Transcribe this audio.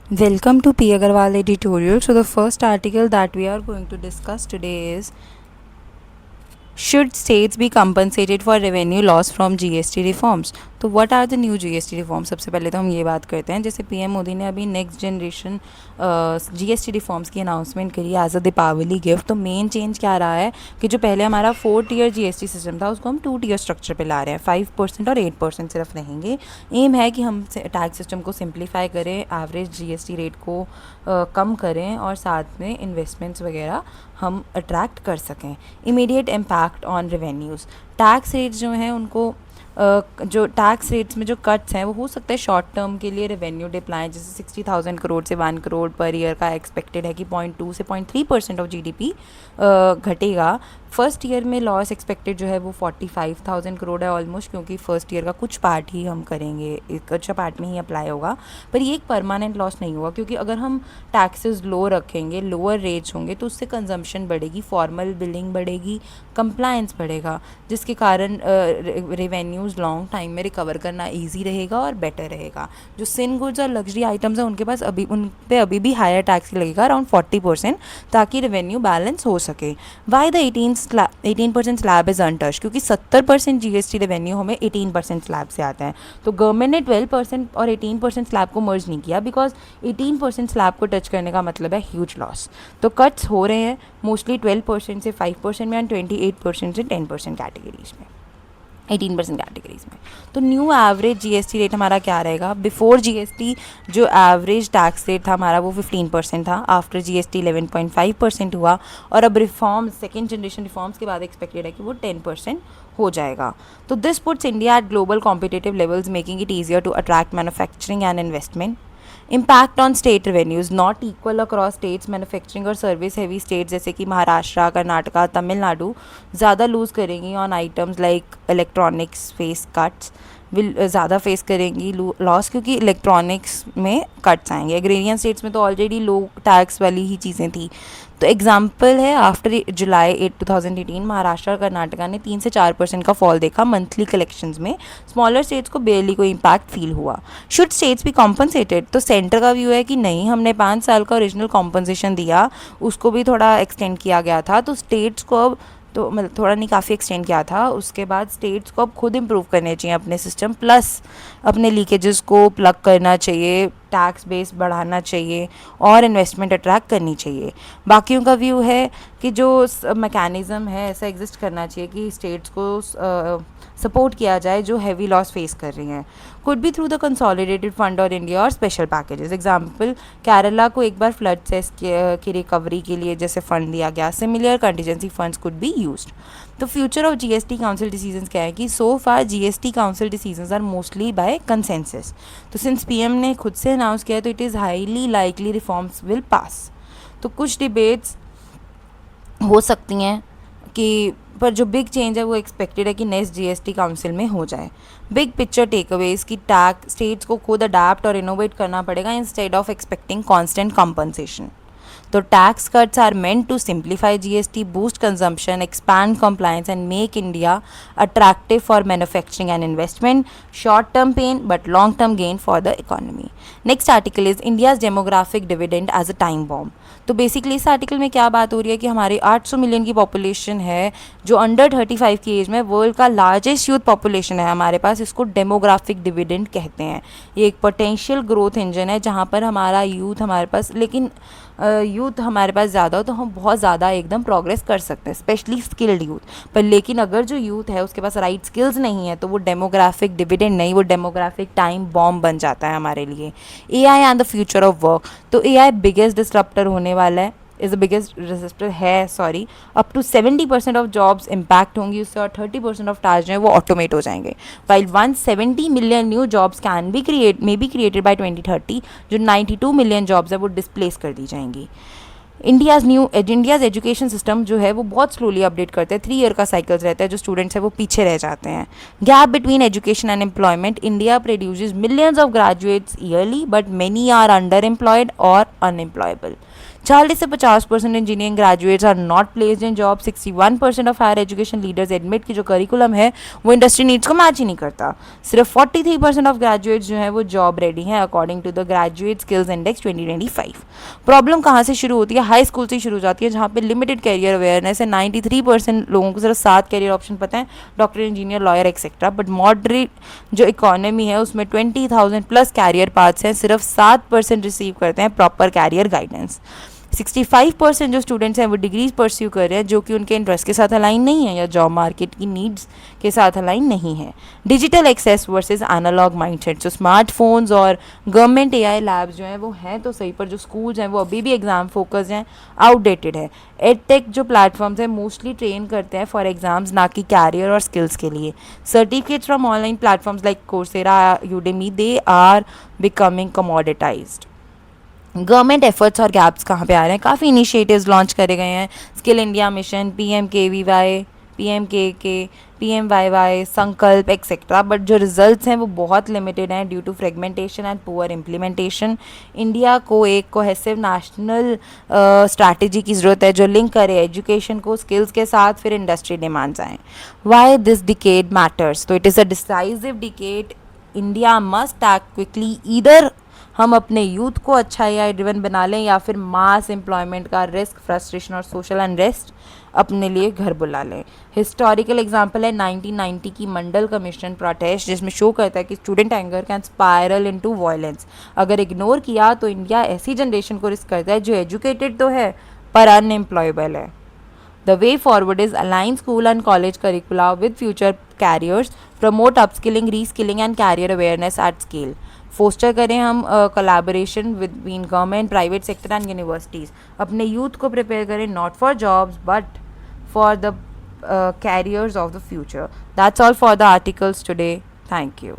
Welcome to P. Agarwal editorial. So, the first article that we are going to discuss today is, should states be compensated for revenue loss from GST reforms? तो what are the new GST reform? सबसे पहले तो हम ये बात करते हैं, जैसे पीएम मोदी ने अभी नेक्स्ट जनरेशन जीएसटी रिफॉर्म्स की अनाउंसमेंट करी एज अ दीपावली गिफ्ट। तो मेन चेंज क्या रहा है कि जो पहले हमारा 4 टियर जीएसटी सिस्टम था उसको हम 2 टियर स्ट्रक्चर पे ला रहे हैं। 5% और 8% सिर्फ रहेंगे। एम है कि हम टैक्स सिस्टम को सिंप्लीफाई करें, एवरेज जीएसटी रेट को कम करें और साथ में इन्वेस्टमेंट्स वगैरह हम अट्रैक्ट कर सकें। Immediate impact on revenues, tax rates जो हैं उनको जो टैक्स रेट्स में जो कट्स हैं वो हो सकता है शॉर्ट टर्म के लिए रेवेन्यू डिप्लाइन, जैसे 60,000 करोड़ से 1 करोड़ पर ईयर का एक्सपेक्टेड है कि 0.2 से 0.3% ऑफ जीडीपी घटेगा। फर्स्ट ईयर में लॉस एक्सपेक्टेड जो है वो 45,000 करोड़ है ऑलमोस्ट, क्योंकि फर्स्ट ईयर का कुछ पार्ट ही हम करेंगे, कुछ पार्ट में ही अप्लाई होगा। पर ये एक परमानेंट लॉस नहीं होगा, क्योंकि अगर हम टैक्सेस लो रखेंगे, लोअर रेट्स होंगे, तो उससे कंजम्पशन बढ़ेगी, फॉर्मल बिलिंग बढ़ेगी, कंप्लायंस बढ़ेगा, जिसके कारण रेवेन्यूज़ लॉन्ग टाइम में रिकवर करना ईजी रहेगा और बेटर रहेगा। जो सिन गुड्स और लग्जरी आइटम्स हैं उनके पास उन पे अभी भी हायर टैक्स लगेगा, अराउंड 40%, ताकि रेवेन्यू बैलेंस हो सके। Why the 18% slab is untouched? क्योंकि 70% जीएसटी रेवेन्यू हमें 18% स्लैब से आता है। तो गवर्नमेंट ने 12% और 18% स्लैब को मर्ज नहीं किया, बिकॉज 18% स्लैब को टच करने का मतलब है ह्यूज लॉस। तो कट्स हो रहे हैं मोस्टली 12% से 5% में एंड 28% से 10% कैटेगरीज में, 18% कैटेगरीज में। तो न्यू एवरेज जीएसटी रेट हमारा क्या रहेगा? बिफोर जीएसटी जो एवरेज टैक्स रेट था हमारा वो 15% था, आफ्टर जीएसटी 11.5% हुआ, और अब रिफॉर्म्स, सेकेंड जनरेशन रिफॉर्म्स के बाद एक्सपेक्टेड है कि वो 10% हो जाएगा। तो this puts India at global competitive levels, making it easier to attract manufacturing and investment. Impact on state revenues, not equal across states. Manufacturing और सर्विस हैवी स्टेट्स जैसे कि महाराष्ट्र, कर्नाटका, तमिलनाडु ज़्यादा लूज़ करेंगी on items like electronics, face cuts will ज़्यादा face करेंगी loss, क्योंकि electronics में cuts आएंगे। एग्रेरियन स्टेट्स में तो ऑलरेडी लो टैक्स वाली ही चीज़ें थी। तो एग्जाम्पल है, आफ्टर जुलाई 2018 महाराष्ट्र और कर्नाटका ने 3 से 4% का फॉल देखा मंथली कलेक्शंस में। स्मॉलर स्टेट्स को बेरली कोई इम्पैक्ट फील हुआ। शुड स्टेट्स भी कॉम्पनसेटेड? तो सेंटर का व्यू है कि नहीं, हमने 5 साल का ओरिजिनल कॉम्पनसेशन दिया, उसको भी थोड़ा एक्सटेंड किया गया था, तो स्टेट्स को अब तो मतलब थोड़ा नहीं, काफ़ी एक्सटेंड किया था। उसके बाद स्टेट्स को अब खुद इम्प्रूव करने चाहिए अपने सिस्टम, प्लस अपने लीकेजेस को प्लग करना चाहिए, टैक्स बेस बढ़ाना चाहिए और इन्वेस्टमेंट अट्रैक्ट करनी चाहिए। बाकियों का व्यू है कि जो मैकेनिज़्म है ऐसा एग्जिस्ट करना चाहिए कि स्टेट्स को सपोर्ट किया जाए जो हैवी लॉस फेस कर रही हैं। Could be through the consolidated fund और इंडिया और स्पेशल पैकेजेस। एग्जाम्पल, केरला को एक बार फ्लड से की रिकवरी के लिए जैसे फंड दिया गया, similar contingency funds could be used. तो future of GST council decisions क्या है कि so far GST council decisions are mostly by consensus. तो सिंस पीएम ने खुद से अनाउंस किया तो it is highly likely reforms will pass. तो कुछ डिबेट्स हो सकती हैं कि, पर जो बिग चेंज है वो एक्सपेक्टेड है कि नेक्स्ट जीएसटी काउंसिल में हो जाए। बिग पिक्चर टेकअवेज की टैक्स स्टेट्स को खुद अडाप्ट और इनोवेट करना पड़ेगा instead of expecting constant compensation. तो tax cuts are meant to simplify GST, boost consumption, expand compliance and make India attractive for manufacturing and investment. Short term pain but long term gain for the economy. Next article is India's demographic dividend as a time bomb. तो basically इस article में क्या बात हो रही है कि हमारी 800 मिलियन की पॉपुलेशन है जो अंडर 35 की एज में, वर्ल्ड का लार्जेस्ट यूथ पॉपुलेशन है हमारे पास। इसको डेमोग्राफिक डिविडेंड कहते हैं। ये एक पोटेंशियल ग्रोथ इंजन है जहाँ पर हमारा यूथ हमारे पास, लेकिन यूथ हमारे पास ज़्यादा हो तो हम बहुत ज़्यादा एकदम प्रोग्रेस कर सकते हैं, स्पेशली स्किल्ड यूथ। पर लेकिन अगर जो यूथ है उसके पास राइट स्किल्स नहीं है तो वो डेमोग्राफिक डिविडेंड नहीं, वो डेमोग्राफिक टाइम बॉम्ब बन जाता है हमारे लिए। AI and the future of work. तो एआई बिगेस्ट डिसरप्टर होने वाला है, इज़ द बिगेस्ट डिसरप्टर है, sorry. Up to 70% of jobs impact होंगी उससे, और 30% ऑफ टास्क जो है वो ऑटोमेट हो जाएंगे। While 170 million new jobs can be may be created by 2030, जो 92 मिलियन जॉब्स है वो डिस्प्लेस कर दी जाएंगी। इंडियाज़ एजुकेशन सिस्टम जो है वो बहुत स्लोली अपडेट करते हैं, 3 ईयर का साइकिल्स रहता है, जो स्टूडेंट्स है वो पीछे रह जाते हैं। Gap between education and employment, India produces millions of graduates yearly but many are under employed और अनएम्प्लॉयबल। 40 से 50% engineering graduates are not placed in job. 61% of higher education leaders admit कि जो करिकुलम है वो इंडस्ट्री नीड्स को match ही नहीं करता. सिर्फ 43% ऑफ ग्रेजुएट्स जो है वो जॉब रेडी हैं according to the graduate skills index 2025. Problem कहाँ से शुरू होती है? हाई स्कूल से शुरू हो जाती है, जहाँ पे लिमिटेड कैरियर अवेयरनेस है. 93% लोगों को सिर्फ 7 कैरियर ऑप्शन पता है, doctor, engineer, lawyer etcetera. But moderate जो इकोनॉमी है उसमें 20,000 प्लस कैरियर पाथ्स हैं, सिर्फ 7% रिसीव करते हैं प्रॉपर कैरियर गाइडेंस. 65% जो स्टूडेंट्स हैं वो डिग्रीज परस्यू कर रहे हैं जो कि उनके इंटरेस्ट के साथ अलाइन नहीं है या जॉब मार्केट की नीड्स के साथ अलाइन नहीं है. Digital access versus analog mindset. जो स्मार्टफोन्स और गवर्नमेंट एआई लैब्स जो हैं वो हैं तो सही, पर जो स्कूल्स हैं वो अभी भी एग्जाम फोकस हैं, आउटडेटेड है. एडटेक जो प्लेटफॉर्म्स हैं मोस्टली ट्रेन करते हैं फॉर एग्जाम्स, ना कि कैरियर और स्किल्स के लिए. Certificates from online platforms like Coursera, Udemy, they are becoming commoditized. Government efforts और गैप्स कहाँ पे आ रहे हैं? काफ़ी इनिशिएटिव्स लॉन्च करे गए हैं. Skill India mission, PMKVY, PMKK, PMYY, Sankalp etcetera. But जो रिजल्ट्स हैं वो बहुत लिमिटेड हैं due to fragmentation and poor implementation. India को एक कोहेसिव नेशनल स्ट्रैटेजी की ज़रूरत है जो लिंक करे एजुकेशन को स्किल्स के साथ, फिर इंडस्ट्री डिमांड्स आएँ. Why this decade matters? तो it is a decisive decade. India must act quickly. Either हम अपने यूथ को अच्छा AI ड्रिवन बना लें या फिर मास एम्प्लॉयमेंट का रिस्क, फ्रस्ट्रेशन और सोशल अनरेस्ट अपने लिए घर बुला लें. हिस्टोरिकल एग्जांपल है 1990 की मंडल कमीशन प्रोटेस्ट, जिसमें शो करता है कि student anger can spiral into violence. अगर इग्नोर किया तो इंडिया ऐसी जनरेशन को रिस्क करता है जो एजुकेटेड तो है पर अनएम्प्लॉयबल है. The way forward is align school and college curricula with future careers, promote upskilling, reskilling and career awareness at scale. Foster करें हम collaboration between government, private sector and universities. अपने यूथ को prepare करें not for jobs but for the careers of the future. That's all for the articles today. Thank you.